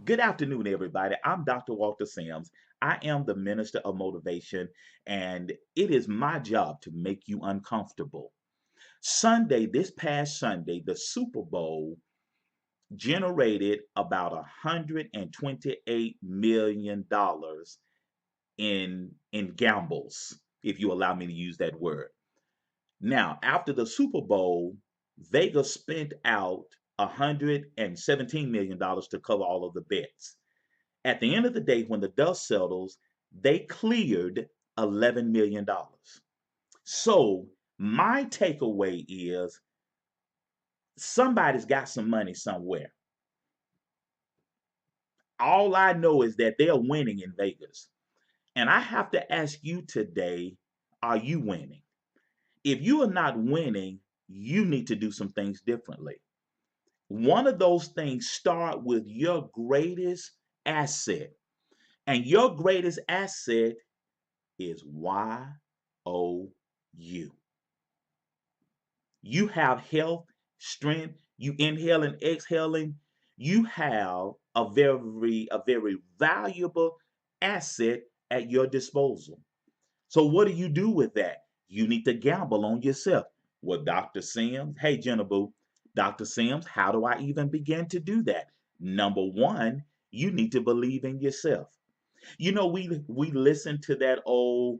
Good afternoon, everybody. I'm Dr. Walter Sims. I am the Minister of Motivation, and it is my job to make you uncomfortable. This past Sunday, the Super Bowl generated about $128 million in gambles, if you allow me to use that word. Now, after the Super Bowl, Vegas spent out $117 million to cover all of the bets. At the end of the day, when the dust settles, they cleared $11 million. So, my takeaway is somebody's got some money somewhere. All I know is that they're winning in Vegas. And I have to ask you today, are you winning? If you are not winning, you need to do some things differently. One of those things start with your greatest asset. And your greatest asset is YOU. You have health, strength, you inhale and exhaling. You have a very valuable asset at your disposal. So what do you do with that? You need to gamble on yourself. Well, Dr. Sims, hey Jenna Boo, Dr. Sims, how do I even begin to do that? Number one, you need to believe in yourself. You know, we listen to that old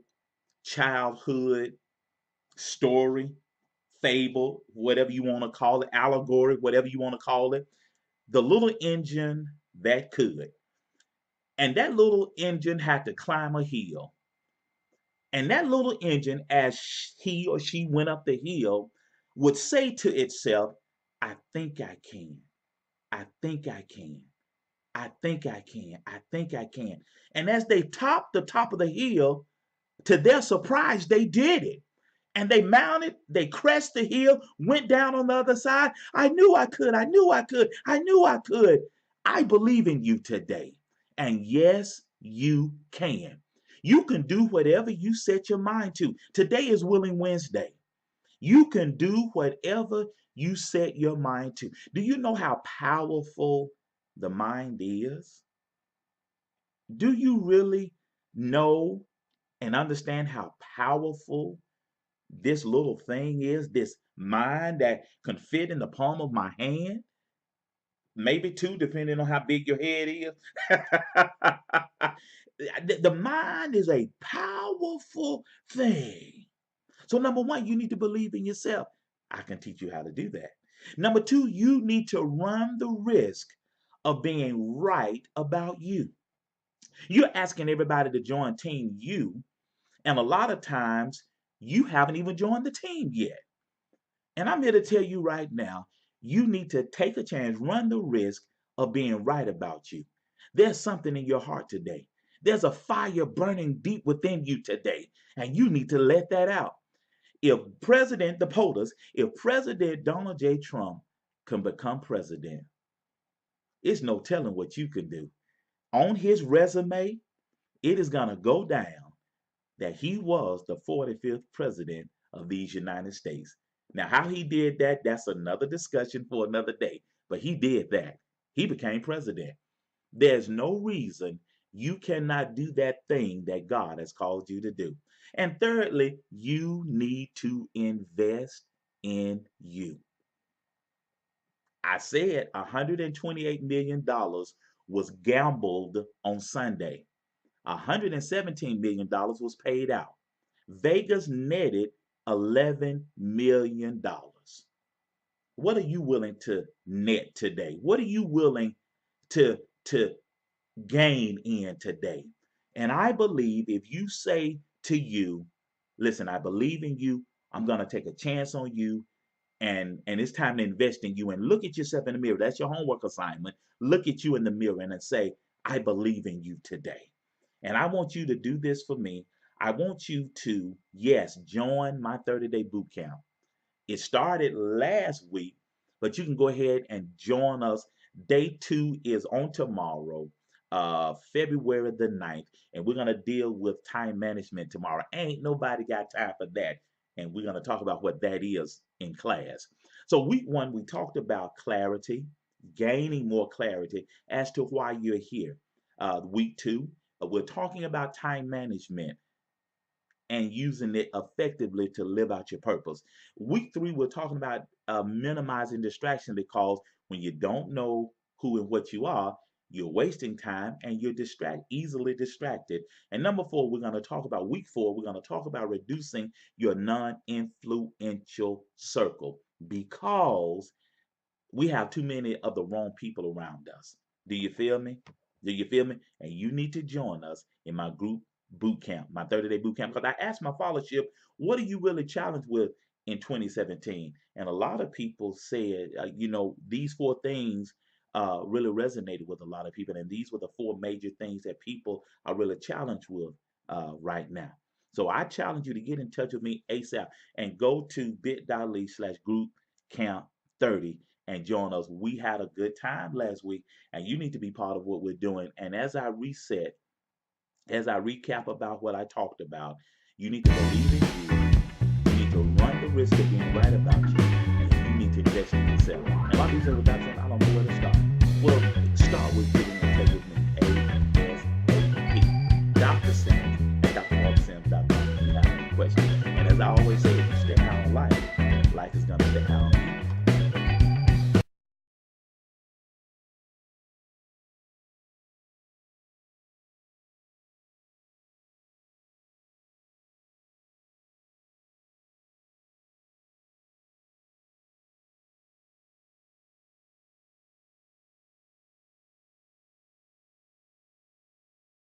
childhood story, fable, whatever you want to call it, allegory, whatever you want to call it, the little engine that could. And that little engine had to climb a hill. And that little engine, as he or she went up the hill, would say to itself, I think I can. I think I can. I think I can. I think I can. And as they topped the top of the hill, to their surprise, they did it. And they mounted, they crested the hill, went down on the other side. I knew I could. I knew I could. I knew I could. I believe in you today. And yes, you can. You can do whatever you set your mind to. Today is Willing Wednesday. You can do whatever you set your mind to. Do you know how powerful the mind is? Do you really know and understand how powerful this little thing is, this mind that can fit in the palm of my hand, maybe two, depending on how big your head is. The mind is a powerful thing. So, number one, you need to believe in yourself. I can teach you how to do that. Number two, you need to run the risk of being right about you. You're asking everybody to join Team You, and a lot of times you haven't even joined the team yet. And I'm here to tell you right now, you need to take a chance, run the risk of being right about you. There's something in your heart today. There's a fire burning deep within you today, and you need to let that out. If President, the POTUS, if President Donald J. Trump can become president, it's no telling what you can do. On his resume, it is going to go down that he was the 45th president of these United States. Now, how he did that, that's another discussion for another day. But he did that. He became president. There's no reason you cannot do that thing that God has called you to do. And thirdly, you need to invest in you. I said $128 million was gambled on Sunday. $117 million was paid out. Vegas netted $11 million. What are you willing to net today? What are you willing to gain in today? And I believe if you say to you, listen, I believe in you, I'm going to take a chance on you, and it's time to invest in you, and look at yourself in the mirror. That's your homework assignment. Look at you in the mirror and then say, I believe in you today. And I want you to do this for me. I want you to, yes, join my 30-day boot camp. It started last week, but you can go ahead and join us. Day two is on tomorrow, February the 9th, and we're going to deal with time management tomorrow. Ain't nobody got time for that. And we're going to talk about what that is in class. So week one, we talked about clarity. gaining more clarity as to why you're here. Week two, we're talking about time management and using it effectively to live out your purpose. Week three, we're talking about minimizing distraction because when you don't know who and what you are, you're wasting time and you're easily distracted. And number four, we're going to talk about week four, we're going to talk about reducing your non-influential circle because we have too many of the wrong people around us. Do you feel me? Do you feel me? And you need to join us in my group boot camp, my 30-day boot camp, because I asked my followership, what are you really challenged with in 2017? And a lot of people said, these four things really resonated with a lot of people. And these were the four major things that people are really challenged with right now. So I challenge you to get in touch with me ASAP and go to bit.ly/group camp 30 and join us. We had a good time last week, and you need to be part of what we're doing. And as I recap about what I talked about, you need to believe in you. You need to run the risk of being right about you, and you need to invest in yourself.